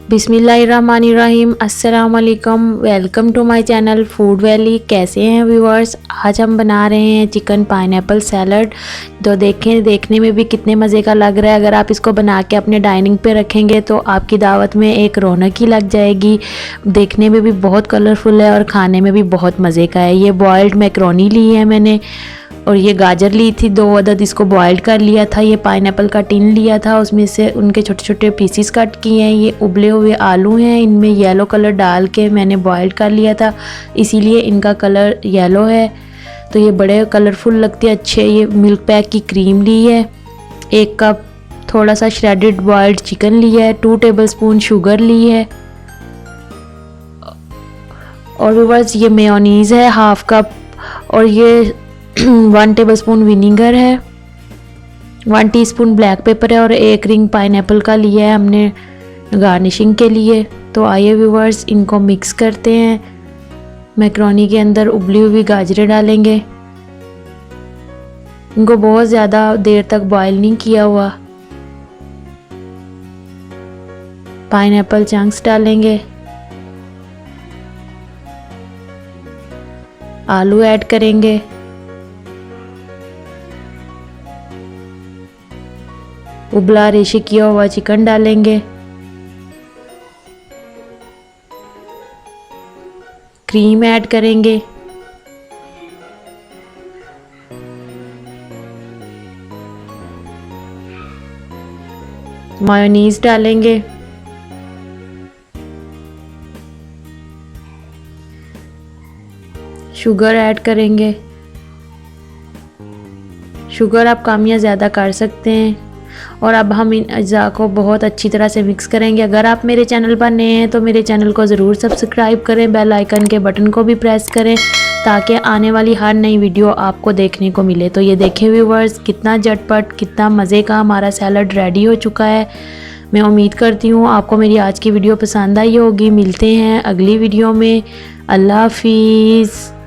बिस्मिल्लाहिर्रहमानिर्रहीम, अस्सलाम वालेकुम। Welcome to my channel Food Valley. कैसे हैं व्यूअर्स? आज हम बना रहे हैं चिकन पाइनएप्पल सैलड। तो देखें, देखने में भी कितने मज़े का लग रहा है। अगर आप इसको बना के अपने डाइनिंग पे रखेंगे तो आपकी दावत में एक रौनक ही लग जाएगी। देखने में भी बहुत कलरफुल है और खाने में भी बहुत मज़े का है। ये बॉयल्ड मैकरोनी ली है मैंने, और ये गाजर ली थी 2 अदद, इसको बॉइल्ड कर लिया था। ये पाइनएप्पल का टिन लिया था, उसमें से उनके छोटे छोटे पीसीस कट किए हैं। ये उबले हुए आलू हैं, इनमें येलो कलर डाल के मैंने बॉइल्ड कर लिया था, इसीलिए इनका कलर येलो है। तो ये बड़े कलरफुल लगते हैं, अच्छे। ये मिल्क पैक की क्रीम ली है, 1 कप थोड़ा सा श्रेडेड बॉइल्ड चिकन लिया है, 2 टेबलस्पून शुगर ली है, और व्यूअर्स ये मेयोनीज़ है 1/2 कप, और ये 1 टेबलस्पून विनीगर है, 1 टीस्पून ब्लैक पेपर है, और 1 रिंग पाइनएप्पल का लिया है हमने गार्निशिंग के लिए। तो आइए व्यूअर्स, इनको मिक्स करते हैं। मैकरोनी के अंदर उबली हुई गाजरें डालेंगे। इनको बहुत ज़्यादा देर तक बॉईल नहीं किया हुआ। पाइनएप्पल चंक्स डालेंगे, आलू ऐड करेंगे, उबला रेशे किया हुआ चिकन डालेंगे, क्रीम ऐड करेंगे, मायोनीज डालेंगे, शुगर ऐड करेंगे। शुगर आप कम या ज़्यादा कर सकते हैं। और अब हम इन अज्जा को बहुत अच्छी तरह से मिक्स करेंगे। अगर आप मेरे चैनल पर नए हैं तो मेरे चैनल को ज़रूर सब्सक्राइब करें, बेल आइकन के बटन को भी प्रेस करें ताकि आने वाली हर नई वीडियो आपको देखने को मिले। तो ये देखें व्यूअर्स, कितना झटपट, कितना मज़े का हमारा सैलड रेडी हो चुका है। मैं उम्मीद करती हूँ आपको मेरी आज की वीडियो पसंद आई होगी। मिलते हैं अगली वीडियो में। अल्लाह हाफिज़।